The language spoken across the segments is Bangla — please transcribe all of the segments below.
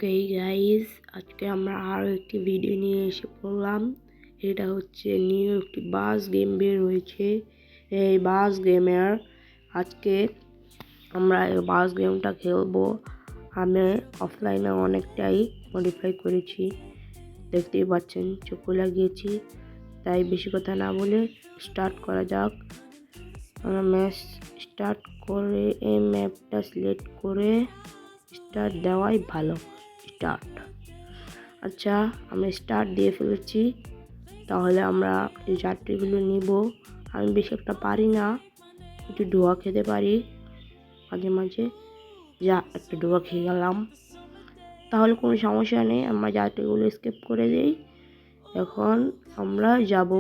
ওকে গাইস, আজকে আমরা আরও একটি ভিডিও নিয়ে এসে পড়লাম। এটা হচ্ছে নিউ একটি বাস গেম বের হয়েছে। এই বাস গেমের আজকে আমরা এই বাস গেমটা খেলবো। আমি অফলাইনে অনেকটাই মডিফাই করেছি, দেখতেই পাচ্ছেন, চোখও লাগিয়েছি। তাই বেশি কথা না বলে স্টার্ট করা যাক। আমরা ম্যাচ স্টার্ট করে এই ম্যাপটা সিলেক্ট করে স্টার্ট দেওয়াই ভালো। স্টার্ট। আচ্ছা, আমি স্টার্ট দিয়ে ফেলেছি। তাহলে আমরা এই যাত্রীগুলো নিব। আমি বেশি একটা পারি না, একটু ধোয়া খেতে পারি মাঝে মাঝে। যা একটু ধোয়া খেয়ে গেলাম, তাহলে কোনো সমস্যা নেই, আমরা যাত্রীগুলো স্কিপ করে দিই। এখন আমরা যাব।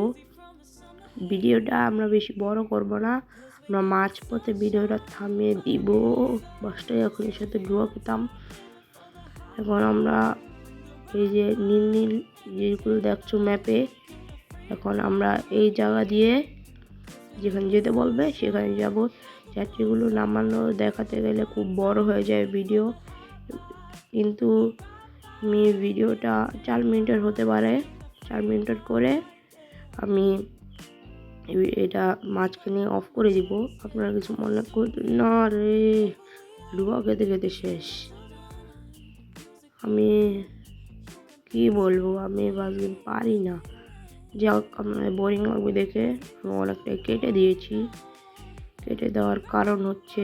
ভিডিওটা আমরা বেশি বড় করব না, আমরা মাঝপথে ভিডিওটা থামিয়ে দিব। বাসটাই এখন এর সাথে ধোয়া খেতাম। এখন আমরা এই যে নীল নীল যেগুলো দেখছো ম্যাপে, এখন আমরা এই জায়গা দিয়ে যেখানে যেতে বলবে সেখানে যাব। যাত্রীগুলো নামানো দেখাতে গেলে খুব বড় হয়ে যায় ভিডিও, কিন্তু আমি ভিডিওটা 4 মিনিটের হতে পারে। 4 মিনিটের করে আমি এটা মাঝখানে অফ করে দিব। আপনারা কিছু মনে করবেন না রে, ডুবা খেতে খেতে শেষ। আমি কি বলবো, আমি বাস গেম পারি না। যাই হোক, আপনার বোরিং লাগবে দেখে আমি অনেকটাই কেটে দিয়েছি। কেটে দেওয়ার কারণ হচ্ছে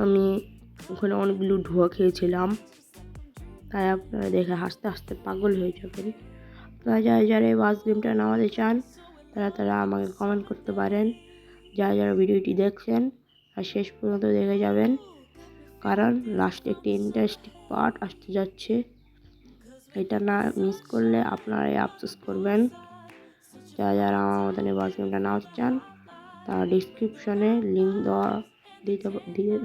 আমি ওখানে অনেকগুলো ধোঁয়া খেয়েছিলাম, তাই আপনারা দেখে হাসতে হাসতে পাগল হয়ে যাবেন। আপনারা যারা যারা এই বাস গেমটা নামাতে চান তারা আমাকে কমেন্ট করতে পারেন। যারা যারা ভিডিওটি দেখছেন আর শেষ পর্যন্ত দেখে যাবেন, কারণ লাস্টে একটি ইন্টারেস্টিং পার্ট আসতে যাচ্ছে। এটা না মিস করলে আপনারাই আফসোস করবেন। যারা যারা আমার মতন এই বাস গেমটা নামাতে চান তারা ডিসক্রিপশনে লিঙ্ক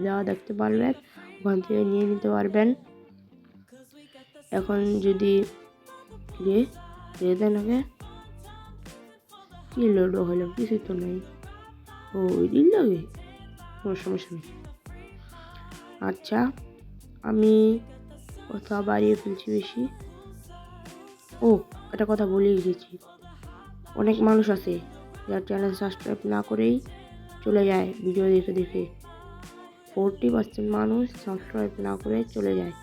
দেওয়া দেখতে পারবেন, ওখান থেকে নিয়ে নিতে পারবেন। এখন যদি দেন আগে কি লোড হলো, কিছু তো নেই। ও রিল লাগে, কোনো সমস্যা নেই। আচ্ছা, আমি কথা বাড়িয়ে ফেলছি বেশি। ও, একটা কথা বলেই গেছি, অনেক মানুষ আছে যার চ্যানেল সাবস্ক্রাইব না করেই চলে যায় ভিডিও দেখে দেখে। 40% মানুষ সাবস্ক্রাইব না করে চলে যায়।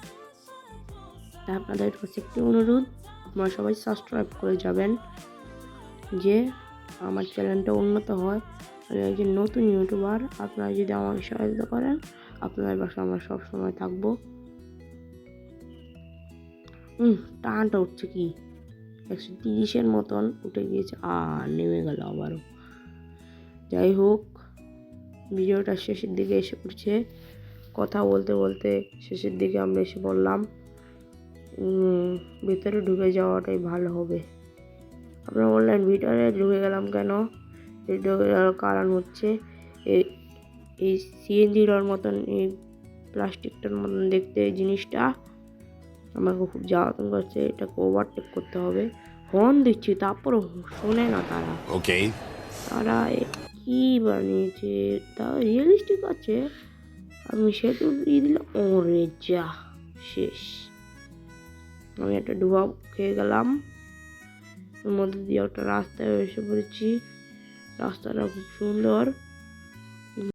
তাই আপনাদের কাছে একটি অনুরোধ, আপনারা সবাই সাবস্ক্রাইব করে যাবেন, যে আমার চ্যানেলটা উন্নত হয়। আমি একজন নতুন ইউটিউবার, আপনারা যদি আমাকে সহায়তা করেন আপনাদের পাশে আমরা সবসময় থাকবো। টানটা উঠছে কি 130-এর মতন উঠে গিয়েছে, আর নেমে গেল আবারও। যাই হোক, ভিডিওটা শেষের দিকে এসে পড়ছে। কথা বলতে বলতে শেষের দিকে আমরা এসে পড়লাম। ভিতরে ঢুকে যাওয়াটাই ভালো হবে। আমরা অনলাইন ভিতরে ঢুকে গেলাম কেন? ঢুকে যাওয়ার কারণ হচ্ছে এই সিএনজির মতন, এই প্লাস্টিকটার মতন দেখতে এই জিনিসটা আমাকে খুব জ্বালাতন করছে। এটাকে ওভারটেক করতে হবে। হর্ন দিচ্ছি, তারপরও শোনে না তারা। তারা কি বানিয়েছে, তা রিয়েলিস্টিক আছে। আমি সেতু দিয়ে দিলাম, ওরে যা শেষ। আমি একটা ডুবা খেয়ে গেলাম। এর মধ্যে দিয়ে একটা রাস্তায় এসে পড়েছি। রাস্তাটা খুব সুন্দর।